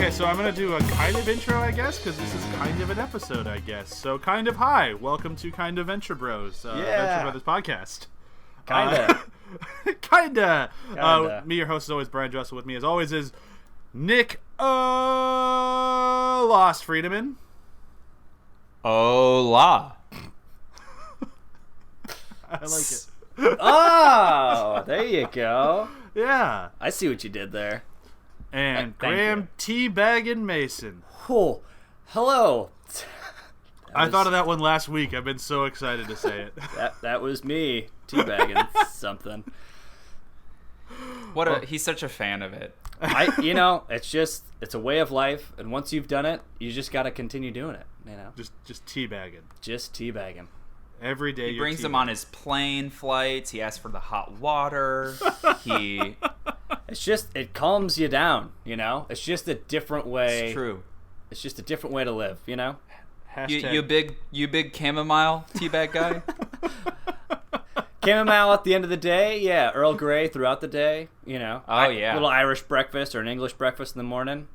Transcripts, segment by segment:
Okay, so I'm going to do a kind of intro, I guess, because this is kind of an episode, I guess. So, kind of hi. Welcome to Kind of Venture Bros, Venture Brothers podcast. Kinda. Me, your host, is always Brian Dressel. With me, as always, is Nick Lost Friedemann. Hola. I like it. Oh, there you go. Yeah. I see what you did there. And Thank Graham Teabaggin Mason. Oh, hello. I thought of that one last week. I've been so excited to say it. That was me teabagging something. He's such a fan of it. It's a way of life, and once you've done it, you just got to continue doing it. Just teabagging. Just teabagging. Every day. He brings them on his plane flights. He asks for the hot water. It calms you down. It's just a different way. It's true. It's just a different way to live. Hashtag... You big chamomile teabag guy. Chamomile at the end of the day, yeah. Earl Grey throughout the day, yeah. A little Irish breakfast or an English breakfast in the morning,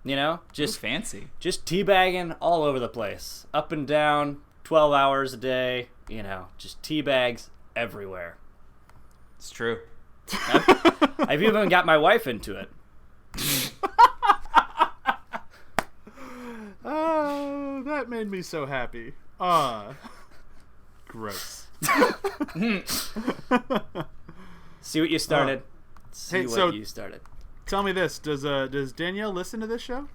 Just Ooh, fancy. Just teabagging all over the place. Up and down, 12 hours a day, just teabags everywhere. It's true. I've even got my wife into it. Oh, that made me so happy. Gross. See what you started. You started. Tell me this: does Danielle listen to this show?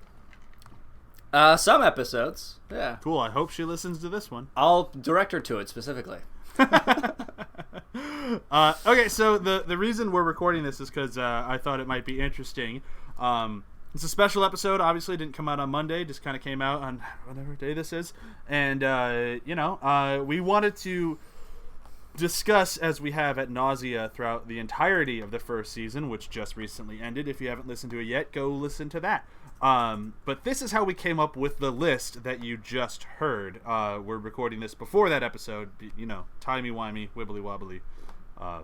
Some episodes, yeah. Cool. I hope she listens to this one. I'll direct her to it specifically. Okay, so the reason we're recording this is because I thought it might be interesting. It's a special episode. Obviously, it didn't come out on Monday. Just kind of came out on whatever day this is, and we wanted to discuss, as we have at nausea throughout the entirety of the first season, which just recently ended. If you haven't listened to it yet, go listen to that. But this is how we came up with the list that you just heard. We're recording this before that episode, timey-wimey, wibbly-wobbly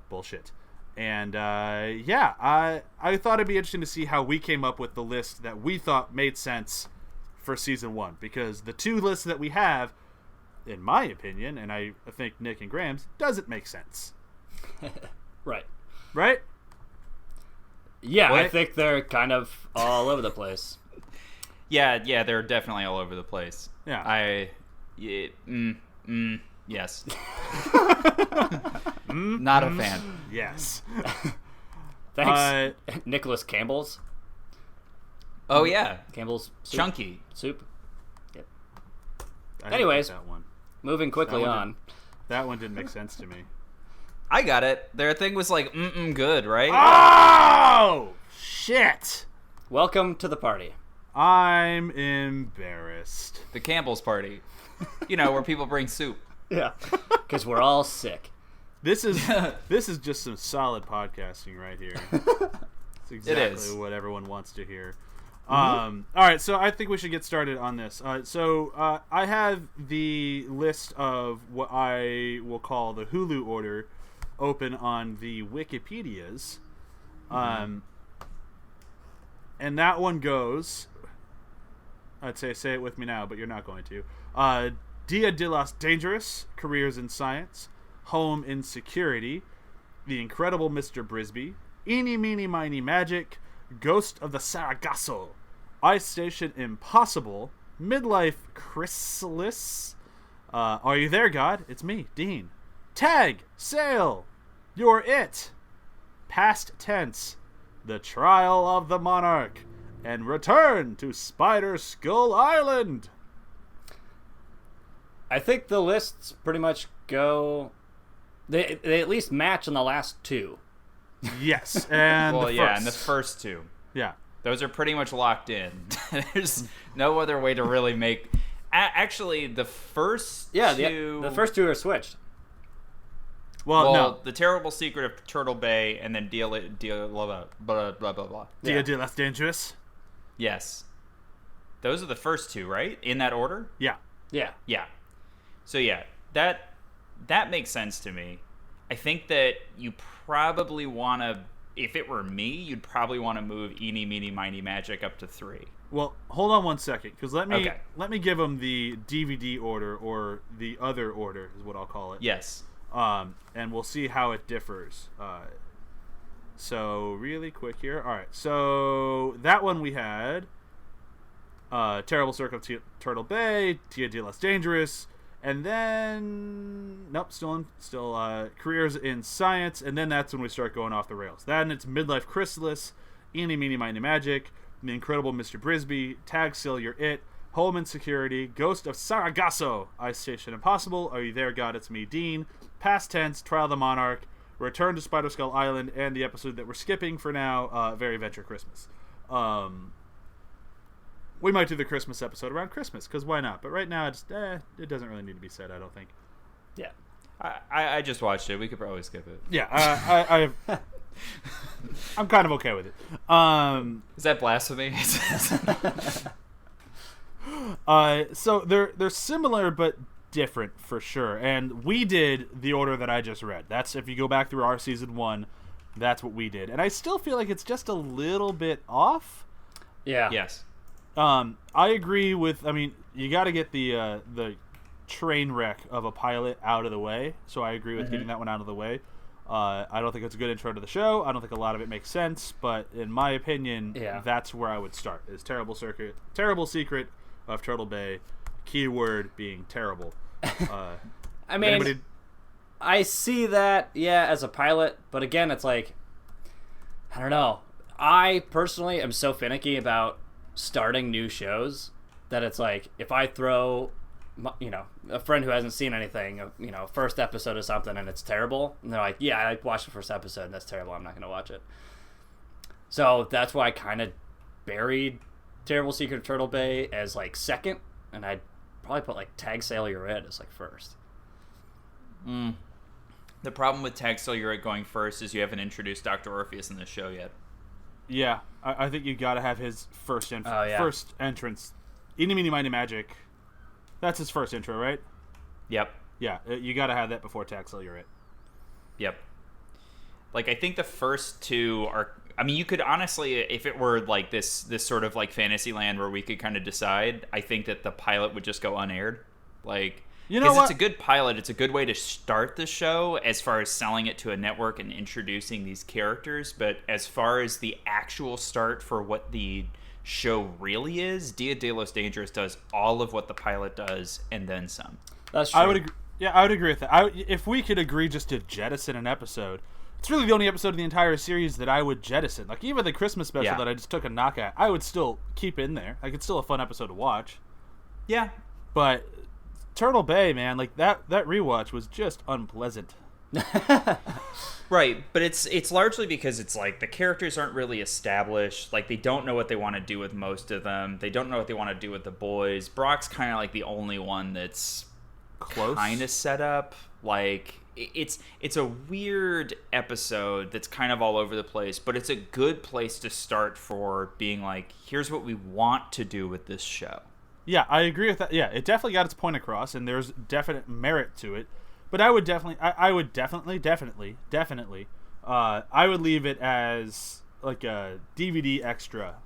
bullshit. And I thought it'd be interesting to see how we came up with the list that we thought made sense for season 1, because the two lists that we have, in my opinion, and I think Nick and Graham's, doesn't make sense. Right? Yeah, What? I think they're kind of all over the place. Yeah, they're definitely all over the place. Yeah. Yes. Not a fan. Yes. Thanks, Nicholas Campbell's. Oh yeah, Campbell's soup. chunky. Soup. Yep. I didn't Anyways, like that one. moving quickly That one on. That one didn't make sense to me. I got it. Their thing was like good, right? Oh shit! Welcome to the party. I'm embarrassed. The Campbell's party. Where people bring soup. Yeah, because we're all sick. This is just some solid podcasting right here. It's exactly what everyone wants to hear. All right, so I think we should get started on this. So I have the list of what I will call the Hulu order open on the Wikipedias. And that one goes... I'd say it with me now, but you're not going to. Dia de los Dangerous, Careers in Science, Home in Security, The Incredible Mr. Brisby, Eeny, Meeny, Miny, Magic, Ghost of the Sargasso, Ice Station Impossible, Midlife Chrysalis, Are You There, God? It's me, Dean. Tag, Sail, You're It, Past Tense, The Trial of the Monarch, and Return to Spider Skull Island. I think the lists pretty much go... They at least match on the last two. Yes, and and the first two. Yeah. Those are pretty much locked in. There's no other way to really make... Actually, the first two... the first two are switched. Well, no. The Terrible Secret of Turtle Bay, and then Dia blah, blah, blah, blah. Dia de los Dangerous? Yes. Those are the first two, right? In that order? Yeah. Yeah. Yeah. So yeah, that makes sense to me. I think that you probably want to if it were me, you'd probably want to move Eeny, Meeny, Miny, Magic up to 3. Well, hold on one second, because let me give them the DVD order, or the other order is what I'll call it. Yes. And we'll see how it differs. So really quick here. All right. So that one we had Terrible Circle of Turtle Bay, Dia de los Dangerous, and then nope, still Careers in Science, and then that's when we start going off the rails. Then it's Midlife Chrysalis, Eeny, Meeny, Miny, Magic, The Incredible Mr. Brisby, Tag Seal, You're It, Home and Security, Ghost of Sargasso, Ice Station Impossible, Are You There, God? It's Me, Dean, Past Tense, Trial of the Monarch, Return to Spider Skull Island, and the episode that we're skipping for now, Very Venture Christmas. We might do the Christmas episode around Christmas, because why not? But right now, it doesn't really need to be said, I don't think. Yeah. I just watched it. We could probably skip it. Yeah, I'm kind of okay with it. Is that blasphemy? So they're similar but different for sure. And we did the order that I just read. That's, if you go back through our season 1, that's what we did. And I still feel like it's just a little bit off. Yeah. Yes. I agree with. I mean, you got to get the train wreck of a pilot out of the way. So I agree with getting that one out of the way. I don't think it's a good intro to the show. I don't think a lot of it makes sense, but in my opinion, that's where I would start. Is Terrible Secret of Turtle Bay, keyword being terrible. I mean, I see that, as a pilot, but again, it's like, I don't know. I personally am so finicky about starting new shows that it's like, if I throw, a friend who hasn't seen anything, first episode of something and it's terrible, and they're like, yeah, I watched the first episode and that's terrible, I'm not going to watch it. So that's why I kind of buried Terrible Secret of Turtle Bay as like second, and I'd probably put like Tag Sail You're It as like first. The problem with Tag Sail You're It going first is you haven't introduced Dr. Orpheus in the show yet. Yeah, I think you got to have his first entrance. Eeny, Meeny, Miny, Magic. That's his first intro, right? Yep. Yeah, you got to have that before Tag Sail You're It. Yep. Like, I think the first two are... I mean, you could honestly, if it were like this sort of like Fantasyland where we could kind of decide, I think that the pilot would just go unaired. Like, because it's a good pilot, it's a good way to start the show as far as selling it to a network and introducing these characters. But as far as the actual start for what the show really is, Dia de los Dangerous does all of what the pilot does and then some. That's true. I would agree with that. If we could agree just to jettison an episode, it's really the only episode of the entire series that I would jettison. Like, even the Christmas special that I just took a knock at, I would still keep in there. Like, it's still a fun episode to watch. Yeah. But Turtle Bay, man, like, that rewatch was just unpleasant. Right, but it's largely because it's like the characters aren't really established. Like, they don't know what they want to do with most of them. They don't know what they want to do with the boys. Brock's kind of like the only one that's close, kind of set up. Like, it's a weird episode that's kind of all over the place, but it's a good place to start for being like, here's what we want to do with this show. Yeah, I agree with that. Yeah, it definitely got its point across, and there's definite merit to it. But I would definitely, I would leave it as like a DVD extra.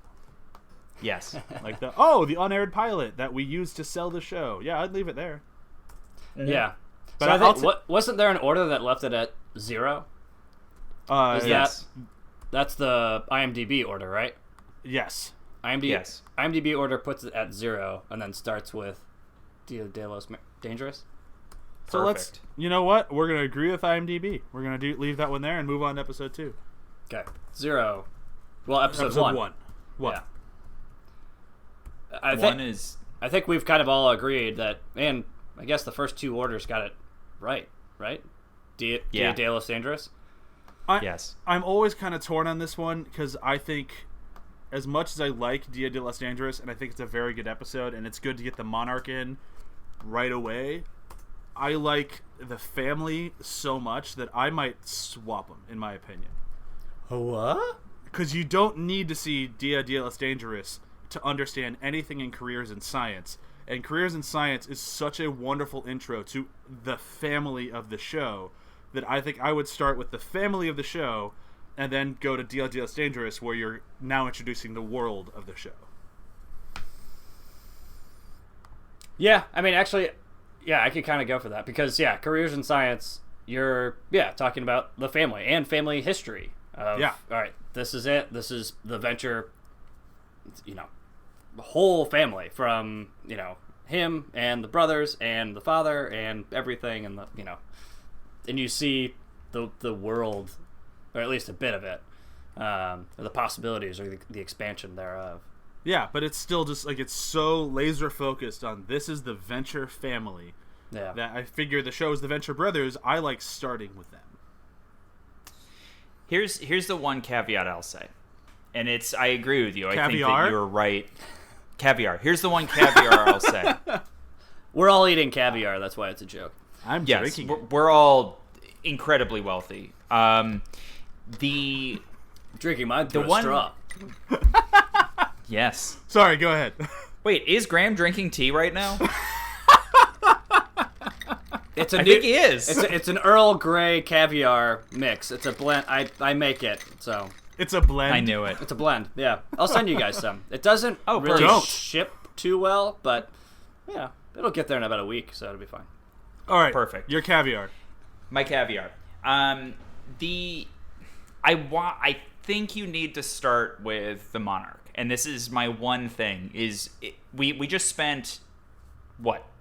Yes. Like the unaired pilot that we used to sell the show. Yeah, I'd leave it there. Yeah. But so I think, wasn't there an order that left it at 0? Yes. That's the IMDb order, right? Yes. IMDb order puts it at 0 and then starts with Dia de los Dangerous. So let's, you know what? We're going to agree with IMDb. We're going to leave that one there and move on to episode 2. Okay. 0. Well, episode 1. Yeah. I think we've kind of all agreed that, and I guess the first 2 orders got it right? Dia de los Dangerous? Yes. I'm always kind of torn on this one because I think, as much as I like Dia de los Dangerous, and I think it's a very good episode, and it's good to get the Monarch in right away, I like the family so much that I might swap them, in my opinion. What? Because you don't need to see Dia de los Dangerous to understand anything in Careers in Science. And Careers in Science is such a wonderful intro to the family of the show that I think I would start with the family of the show and then go to Dia de los Dangerous, where you're now introducing the world of the show. Yeah, I mean, actually, yeah, I could kind of go for that because, yeah, careers in science, you're, talking about the family and family history. All right, this is it. This is the venture, the whole family from, him and the brothers and the father and everything and and you see the world, or at least a bit of it, or the possibilities or the expansion thereof. Yeah, but it's still just like it's so laser focused on this is the Venture family that I figure the show is the Venture Brothers. I like starting with them. Here's the one caveat I'll say, and I agree with you. Caviar? I think that you're right. Caviar. Here's the one caviar I'll say. We're all eating caviar. That's why it's a joke. I'm drinking. We're all incredibly wealthy. Drinking mine through a straw. Yes. Sorry, go ahead. Wait, is Graham drinking tea right now? I think he is. It's an Earl Grey caviar mix. It's a blend. I make it, so. It's a blend. I knew it. It's a blend, yeah. I'll send you guys some. It doesn't really ship too well, but, it'll get there in about a week, so it'll be fine. All right. Perfect. Your caviar. My caviar. I think you need to start with the Monarch. And this is my one thing, we just spent,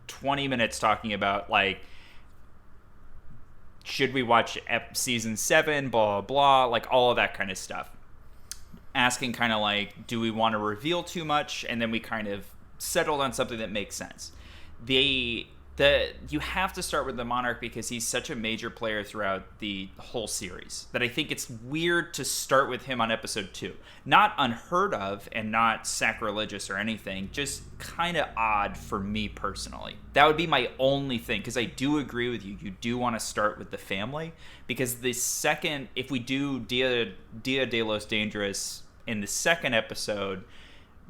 20 minutes talking about, should we watch season 7, blah, blah, blah, all of that kind of stuff. Asking kind of do we want to reveal too much? And then we kind of settled on something that makes sense. You have to start with the Monarch because he's such a major player throughout the whole series that I think it's weird to start with him on episode 2. Not unheard of and not sacrilegious or anything, just kind of odd for me personally. That would be my only thing, because I do agree with you. You do want to start with the family, because the second, if we do Dia de los Dangerous in the second episode,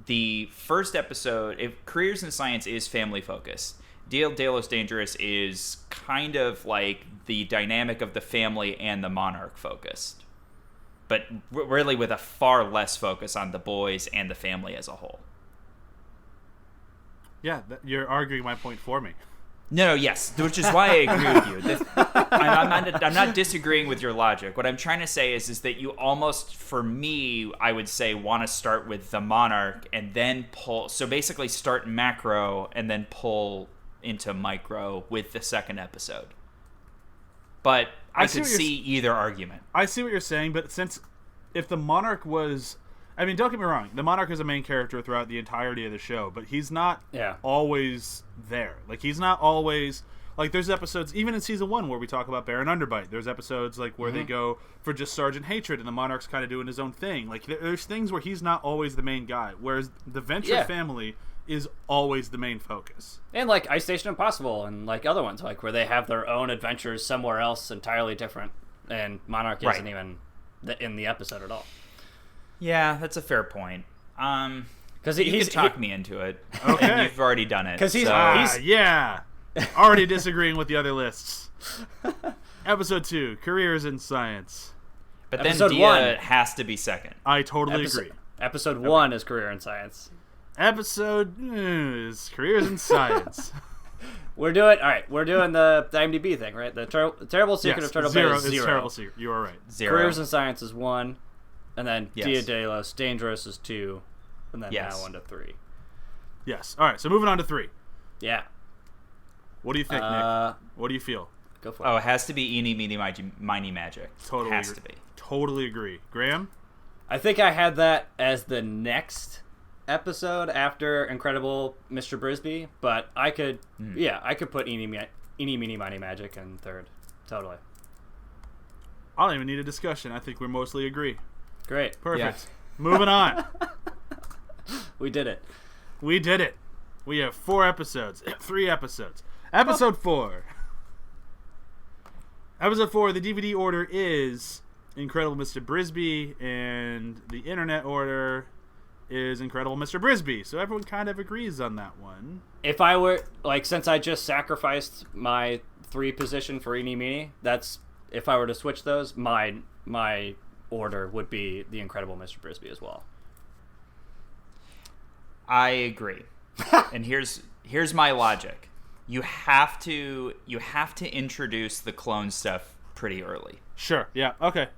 the first episode, if Careers in Science is family focused, Dia de los Dangerous is kind of like the dynamic of the family and the Monarch focused, but really with a far less focus on the boys and the family as a whole. Yeah, you're arguing my point for me. No, yes, which is why I agree with you. I'm not disagreeing with your logic. What I'm trying to say is that you almost, for me, I would say, want to start with the Monarch and then pull. So basically start macro and then pull into micro with the second episode. But I could see either argument. I see what you're saying, but if the Monarch was, I mean, don't get me wrong, the Monarch is a main character throughout the entirety of the show, but he's not always there. He's not always, there's episodes, even in season 1 where we talk about Baron Underbite, there's episodes where they go for just Sergeant Hatred and the Monarch's kind of doing his own thing. There's things where he's not always the main guy, whereas the Venture family is always the main focus. And Ice Station Impossible and other ones, where they have their own adventures somewhere else entirely different, and Monarch isn't even in the episode at all. Yeah, that's a fair point. Because you could talk me into it. Okay. And you've already done it. Because he's already disagreeing with the other lists. Episode 2, Careers in Science. But then Episode Dia 1 has to be second. I totally agree. Episode 1 is Career in Science. Episode is Careers in Science. We're doing the IMDb thing, right? The Terrible Secret of Turtle Bay is 0. Terrible Secret. You are right. 0. Careers in Science is 1, and then Dia de los Dangerous is 2, and then now 1 to 3. Yes. All right. So moving on to 3. Yeah. What do you think, Nick? What do you feel? Go for it. Oh, it has to be Eeny, Meeny, Miny, Magic. Totally has to be. Totally agree. Graham? I think I had that as the next episode after Incredible Mr. Brisby, but I could put Eeny, Meeny, Miny, Magic in third. Totally. I don't even need a discussion. I think we mostly agree. Great. Perfect. Yeah. Moving on. We did it. We did it. We have 4 episodes. 3 episodes. Episode 4. Episode 4, the DVD order is Incredible Mr. Brisby, and the internet order is Incredible Mr. Brisby. So everyone kind of agrees on that one. If I were, since I just sacrificed my 3 position for Eeny Meeny, that's, if I were to switch those, my order would be the Incredible Mr. Brisby as well. I agree. And here's my logic. You have to introduce the clone stuff pretty early. Sure. Yeah. Okay.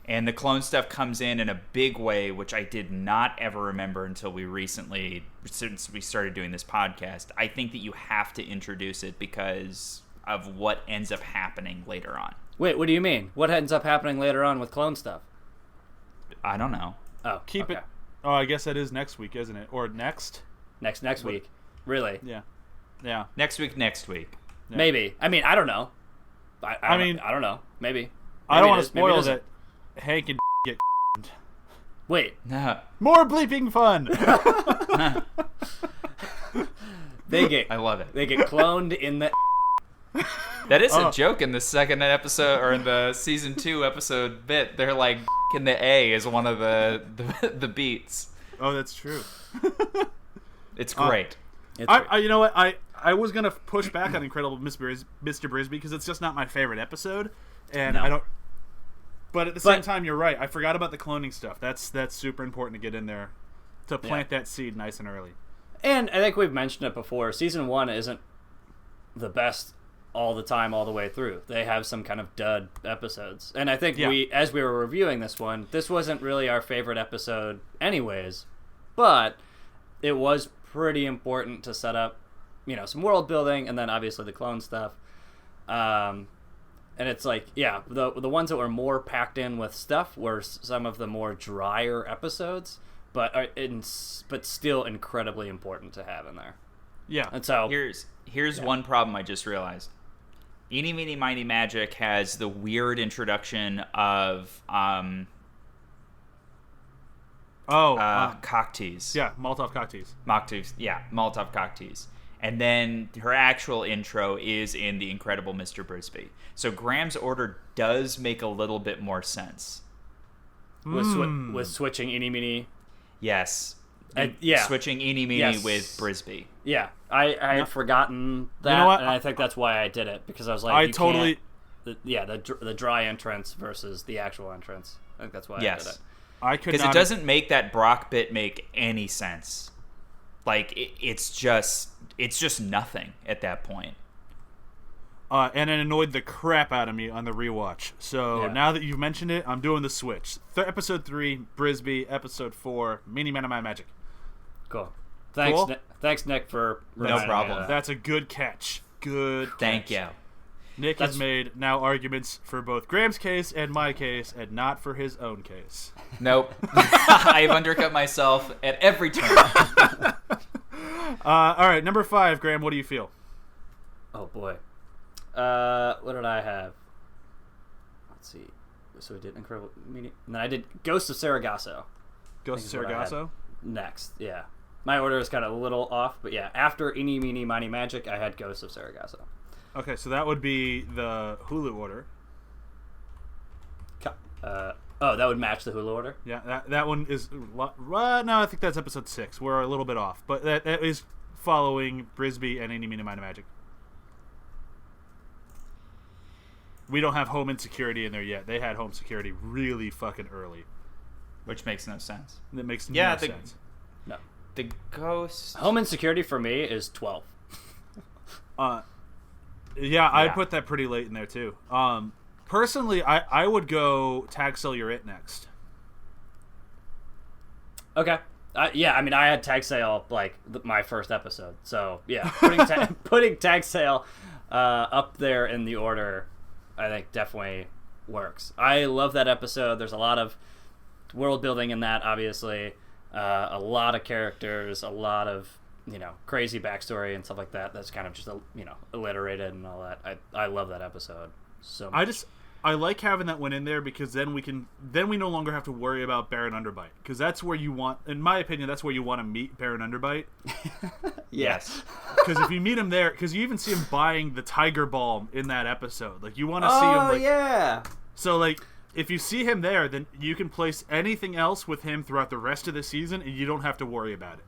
And the clone stuff comes in a big way, which I did not ever remember until we recently, since we started doing this podcast. I think that you have to introduce it because of what ends up happening later on. Wait, what do you mean? What ends up happening later on with clone stuff? I don't know. Oh, Keep it. Oh, I guess that is next week, isn't it? Or next? Next week. Really? Yeah. Yeah. Next week. Yeah. Maybe. I mean, I don't know. I don't know. Maybe. I don't want to spoil that Hank and get Wait. more bleeping fun. I love it. They get cloned in the That is a joke in the second episode, or in the season 2 episode bit. They're like, in the A is one of the beats. Oh, that's true. It's great. You know what? I was gonna push back on Incredible Mr. Brisby because it's just not my favorite episode, and I don't. But at the same time, you're right. I forgot about the cloning stuff. That's super important to get in there to plant that seed nice and early. And I think we've mentioned it before. Season 1 isn't the best all the time, all the way through. They have some kind of dud episodes. And I think as we were reviewing this one, this wasn't really our favorite episode anyways, but it was pretty important to set up, some world building, and then obviously the clone stuff. And it's like, the ones that were more packed in with stuff were some of the more drier episodes, but still incredibly important to have in there. Yeah. And so here's one problem I just realized. Eeny, Meeny, Miny, Magic has the weird introduction of cocktease. Yeah, Molotov cocktease. Molotov cocktease. And then her actual intro is in The Incredible Mr. Brisby. So Graham's order does make a little bit more sense. With switching Eeny, Meeny. Yes. Switching Eeny, Meeny with Brisby. Yeah, I had forgotten that, you know what? And I think that's why I did it, because I was like, the dry entrance versus the actual entrance. I think that's why I did it. Because it doesn't make that Brok bit make any sense. Like it's just nothing at that point. And it annoyed the crap out of me on the rewatch. So now that you've mentioned it, I'm doing the switch. Episode 3, Brisby. Episode 4, Meeny, Miny, Magic. Cool. Thanks, Nick, for no problem. That's a good catch. Thank you. Nick has made now arguments for both Graham's case and my case, and not for his own case. Nope. I've undercut myself at every turn. All right, number 5, Graham. What do you feel? Oh boy. What did I have? Let's see. So we did Incredible Meaning, and then I did Ghost of Sargasso. Ghost of Sargasso? Next, yeah. My order is kind of a little off, but after Eeny, Meeny, Miny, Magic, I had Ghost of Sargasso. Okay, so that would be the Hulu order. That would match the Hulu order? Yeah, that one is... No, I think that's episode 6. We're a little bit off, but that is following Brisby and Eeny, Meeny, Miny, Magic. We don't have home insecurity in there yet. They had home security really fucking early. Which makes no sense. That makes no sense. No. The Ghost... Home insecurity for me is 12. I'd put that pretty late in there too. Personally, I would go Tag Sale You're It next. Okay. I had Tag Sale like my first episode. So, putting Tag Sale up there in the order, I think definitely works. I love that episode. There's a lot of world building in that, obviously. A lot of characters, a lot of crazy backstory and stuff like that. That's kind of just alliterated and all that. I love that episode so much. I like having that one in there because then we no longer have to worry about Baron Underbite, because that's where you want, in my opinion, that's where you want to meet Baron Underbite. Yes. Because if you meet him there, because you even see him buying the Tiger Balm in that episode, like you want to see him. Oh yeah. So like, if you see him there, then you can place anything else with him throughout the rest of the season, and you don't have to worry about it.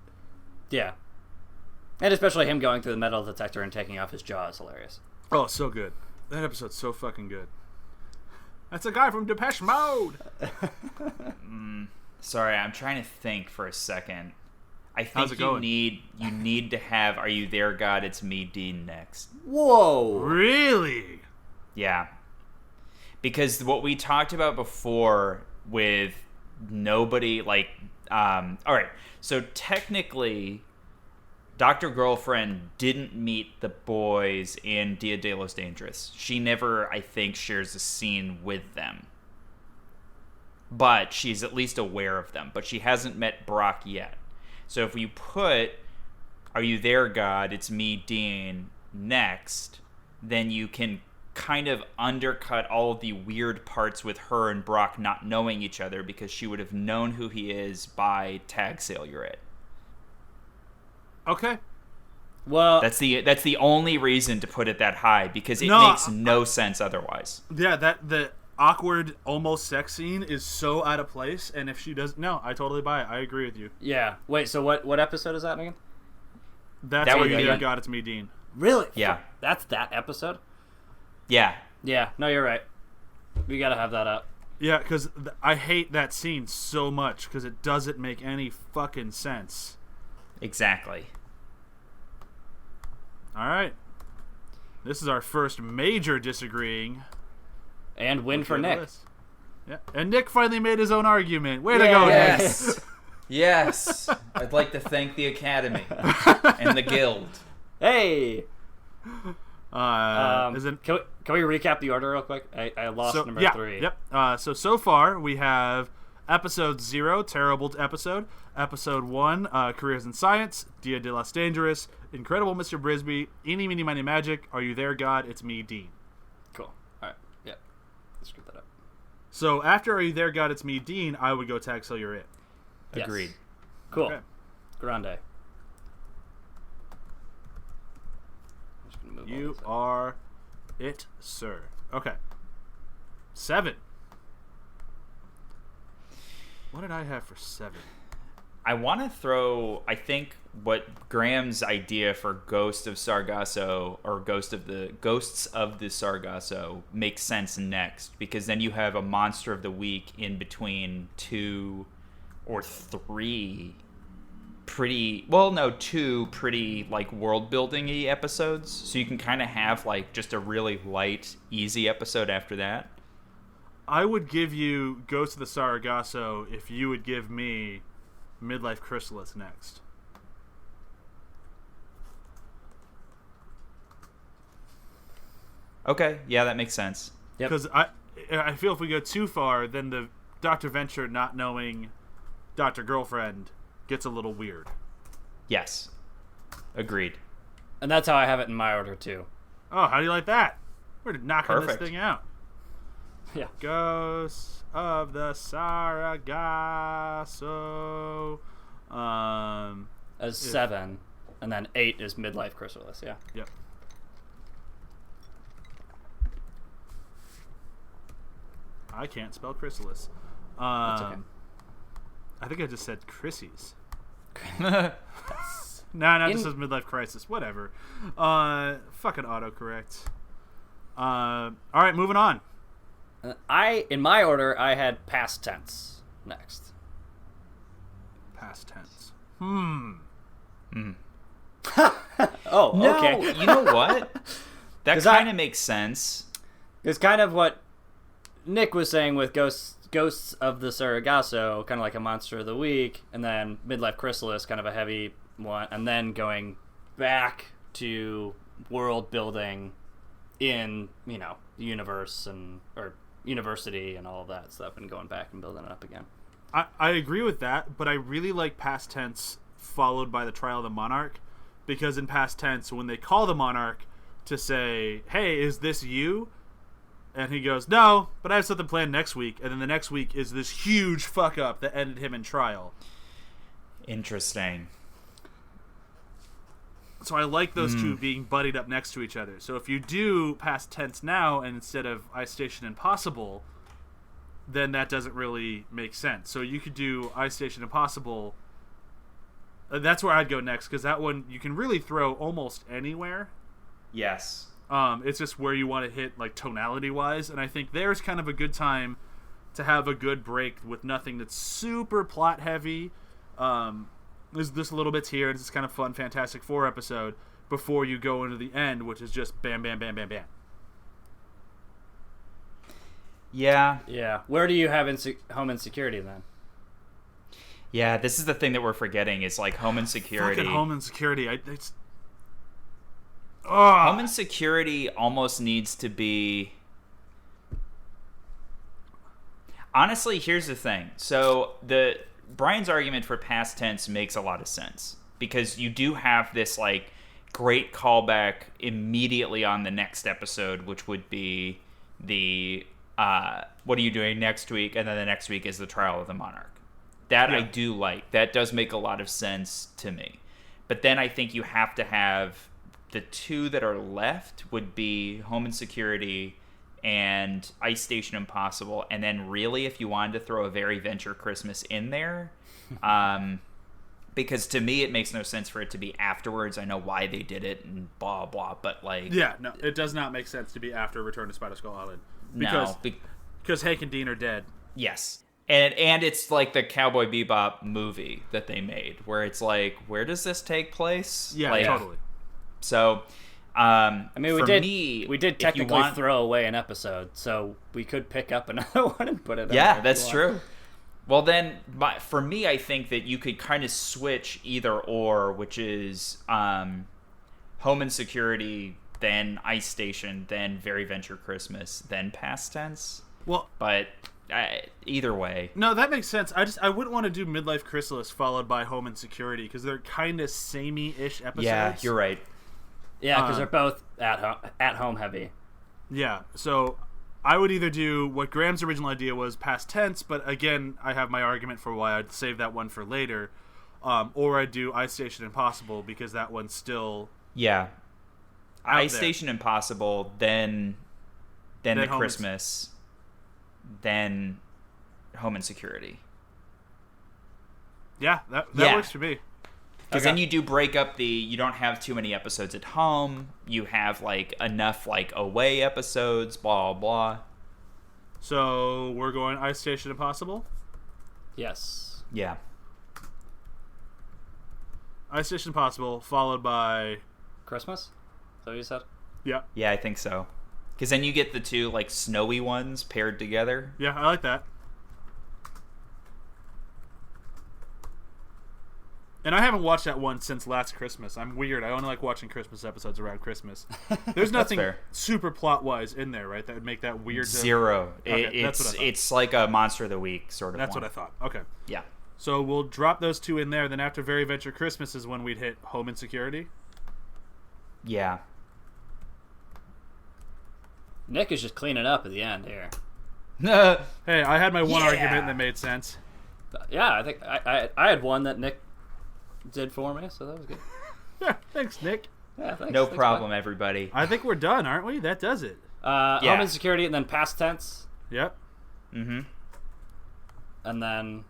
Yeah. And especially him going through the metal detector and taking off his jaw is hilarious. Oh, so good. That episode's so fucking good. That's a guy from Depeche Mode. Sorry, I'm trying to think for a second. I How's think it going? you need to have Are You There, God? It's Me, Dean next. Whoa. Really? Yeah. Because what we talked about before with nobody, like, all right, so technically, Dr. Girlfriend didn't meet the boys in Dia de los Dangerous. She never, I think, shares a scene with them. But she's at least aware of them. But she hasn't met Brok yet. So if we put Are You There, God? It's Me, Dean next, then you can kind of undercut all of the weird parts with her and Brok not knowing each other, because she would have known who he is by Tag Sale You're It. Okay. Well, That's the only reason to put it that high, because it makes no sense otherwise. Yeah, the awkward almost sex scene is so out of place, and if she does, no, I totally buy it. I agree with you. yeah. Wait, so what episode is that again? That's That Where would You be- There, God? It's Me, Dean. Really? Yeah. That's that episode? Yeah. Yeah. No, you're right. We gotta have that up. Yeah, because I hate that scene so much because it doesn't make any fucking sense. Exactly. All right. This is our first major disagreeing. And win for Nick. Yeah, and Nick finally made his own argument. Way to go, Nick. Yes. Yes. I'd like to thank the Academy and the Guild. Hey! Is it, Can we recap the order real quick? I lost number 3. Yep. So far we have episode 0, terrible episode. Episode 1, careers in science. Dia de los Dangerous. Incredible Mr. Brisby. Eeny, meeny, miny, magic. Are You There, God? It's Me, Dean. Cool. Alright. Yeah. Let's screw that up. So after Are You There, God? It's Me, Dean, I would go Tag Sale You're It. Yes. Agreed. Cool. Okay. Grande. I'm just gonna move all You this up. are it, sir. Okay. 7. What did I have for 7? I want to throw, I think, what Graham's idea for Ghost of Sargasso, or Ghosts of the Sargasso, makes sense next, because then you have a Monster of the Week in between 2 or 3 two pretty, like, world-building-y episodes, so you can kind of have, like, just a really light, easy episode after that. I would give you Ghost of the Sargasso if you would give me Midlife Chrysalis next. Okay, yeah, that makes sense. Yep. Because I feel if we go too far, then the Dr. Venture not knowing Dr. Girlfriend gets a little weird. Yes. Agreed. And that's how I have it in my order, too. Oh, how do you like that? We're knocking Perfect. this thing out. Yeah. Ghosts of the Sargasso. As 7. And then 8 is Midlife Chrysalis, yeah. Yep. I can't spell chrysalis. That's okay. I think I just said Chrissy's. No, it just says Midlife Crisis. Whatever. Fucking autocorrect. All right, moving on. In my order, I had past tense next. Past tense. Oh, No, okay. you know what? That 'Cause I- kind of makes sense. It's kind of what Nick was saying with Ghosts of the Sargasso, kind of like a Monster of the Week, and then Midlife Chrysalis, kind of a heavy one, and then going back to world building in, the universe or university and all of that stuff, and going back and building it up again. I agree with that, but I really like past tense followed by the trial of the monarch, because in past tense, when they call the monarch to say, hey, is this you? And he goes, no, but I have something planned next week. And then the next week is this huge fuck up that ended him in trial. Interesting. So I like those two being buddied up next to each other. So if you do past tense now and instead of I Station Impossible, then that doesn't really make sense. So you could do I Station Impossible. That's where I'd go next, because that one you can really throw almost anywhere. Yes. It's just where you want to hit, like, tonality-wise. And I think there's kind of a good time to have a good break with nothing that's super plot-heavy. There's just little bits here. It's this kind of fun Fantastic Four episode before you go into the end, which is just bam, bam, bam, bam, bam. Yeah. Yeah. Where do you have home insecurity then? Yeah, this is the thing that we're forgetting is like home insecurity. Fucking home insecurity. Home insecurity almost needs to be... Honestly, here's the thing. So Brian's argument for past tense makes a lot of sense because you do have this like great callback immediately on the next episode, which would be the what are you doing next week, and then the next week is the trial of the monarch. That I do like. That does make a lot of sense to me. But then I think you have to have the two that are left would be Home Insecurity and Ice Station Impossible, and then really if you wanted to throw a Very Venture Christmas in there, because to me it makes no sense for it to be afterwards. I know why they did it and blah blah, but like no, it does not make sense to be after Return to Spider Skull Island because Hank and Dean are dead. Yes. And it's like the Cowboy Bebop movie that they made, where it's like, where does this take place? Yeah, like, totally. So, I mean, we did technically throw away an episode, so we could pick up another one and put it. Yeah, that's true. Well, then, for me, I think that you could kind of switch either or, which is Home Insecurity, then Ice Station, then Very Venture Christmas, then Past Tense. Well, but either way, no, that makes sense. I wouldn't want to do Midlife Chrysalis followed by Home Insecurity because they're kind of samey-ish episodes. Yeah, you're right. Yeah, because they're both at home heavy. Yeah, so I would either do what Graham's original idea was past tense, but again, I have my argument for why I'd save that one for later, or I'd do Ice Station Impossible because that one's still Ice Station Impossible, then the Christmas, then Home Insecurity. Yeah, that works for me. Because then you do break up you don't have too many episodes at home. You have, like, enough, like, away episodes, blah, blah. So, we're going Ice Station Impossible? Yes. Yeah. Ice Station Impossible, followed by... Christmas? Is that what you said? Yeah. Yeah, I think so. Because then you get the two, like, snowy ones paired together. Yeah, I like that. And I haven't watched that one since last Christmas. I'm weird. I only like watching Christmas episodes around Christmas. There's nothing super plot-wise in there, right? That would make that weird. Zero. Okay, it's like a Monster of the Week sort of That's one. what I thought. Okay. Yeah. So we'll drop those two in there. Then after Very Venture Christmas is when we'd hit Home Insecurity. Yeah. Nick is just cleaning up at the end here. Hey, I had my one argument that made sense. Yeah, I think I had one that Nick did for me, so that was good. Yeah, thanks, Nick. Yeah, thanks. No problem, everybody. I think we're done, aren't we? That does it. Home Insecurity, and then Past Tense. Yep. Mm-hmm. And then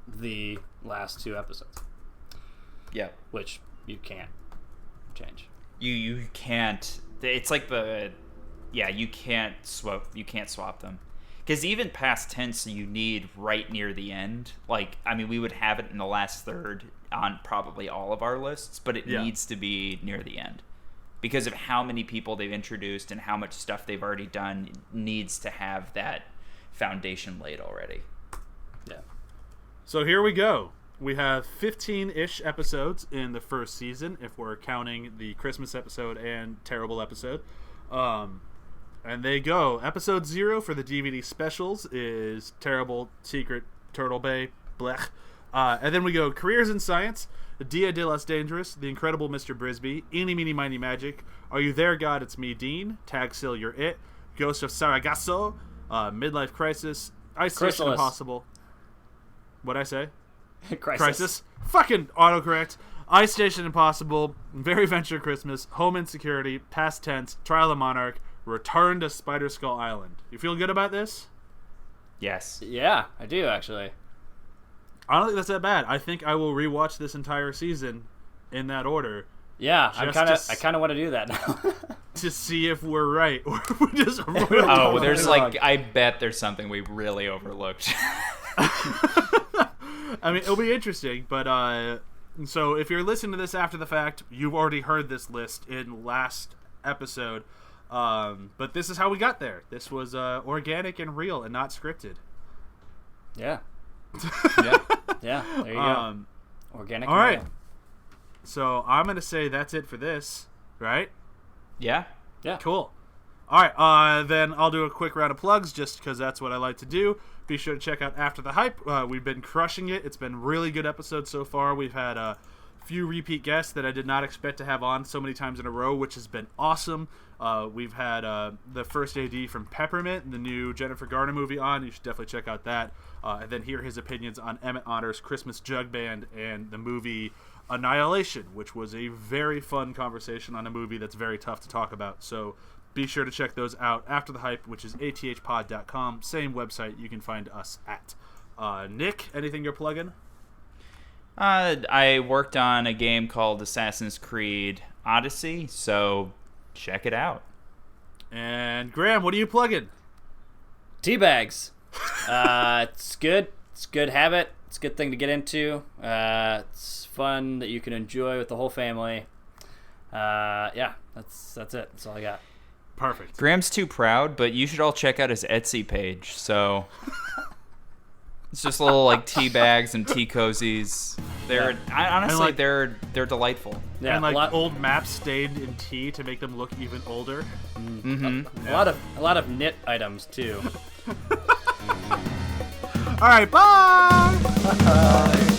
the last two episodes. Yeah. Which you can't change. You can't. It's like you can't swap them. Because even Past Tense you need right near the end. Like, I mean, we would have it in the last third on probably all of our lists, but it needs to be near the end. Because of how many people they've introduced and how much stuff they've already done, it needs to have that foundation laid already. Yeah. So here we go. We have 15-ish episodes in the first season, if we're counting the Christmas episode and Terrible episode. And they go. Episode 0 for the DVD specials is Terrible, Secret, Turtle Bay, blech. And then we go Careers in Science, Dia de los Dangerous, The Incredible Mr. Brisby, Eeny, Meeny, Miny, Magic, Are You There, God? It's Me, Dean, Tag Sil, You're It, Ghost of Sargasso, Midlife Crisis, Ice Station Impossible. What'd I say? Crisis. Fucking autocorrect. Ice Station Impossible, Very Venture Christmas, Home Insecurity, Past Tense, Trial of the Monarch, Return to Spider Skull Island. You feel good about this? Yes. Yeah, I do, actually. I don't think that's that bad. I think I will rewatch this entire season in that order. Yeah, I kind of want to do that now. To see if we're right or if we just oh, there's like, I bet there's something we really overlooked. I mean, it'll be interesting, but so if you're listening to this after the fact, you've already heard this list in last episode. But this is how we got there. This was organic and real and not scripted. Yeah. Yeah. There you go. Organic. All and right. real. So I'm gonna say that's it for this, right? Yeah. Cool. All right. Then I'll do a quick round of plugs just because that's what I like to do. Be sure to check out After the Hype. We've been crushing it. It's been really good episodes so far. We've had a few repeat guests that I did not expect to have on so many times in a row, which has been awesome. We've had the first AD from Peppermint, the new Jennifer Garner movie on. You should definitely check out that. And then hear his opinions on Emmett Otter's Christmas Jug Band and the movie Annihilation, which was a very fun conversation on a movie that's very tough to talk about. So be sure to check those out. After the Hype, which is athpod.com, same website you can find us at. Nick, anything you're plugging? I worked on a game called Assassin's Creed Odyssey, so check it out. And Graham, what are you plugging? Teabags. It's good. It's a good habit. It's a good thing to get into. It's fun that you can enjoy with the whole family. Yeah, that's it. That's all I got. Perfect. Graham's too proud, but you should all check out his Etsy page. So it's just little like tea bags and tea cozies. They're honestly they're delightful. Yeah, and like old maps stained in tea to make them look even older. Mm-hmm. A lot of knit items too. All right, bye. Bye.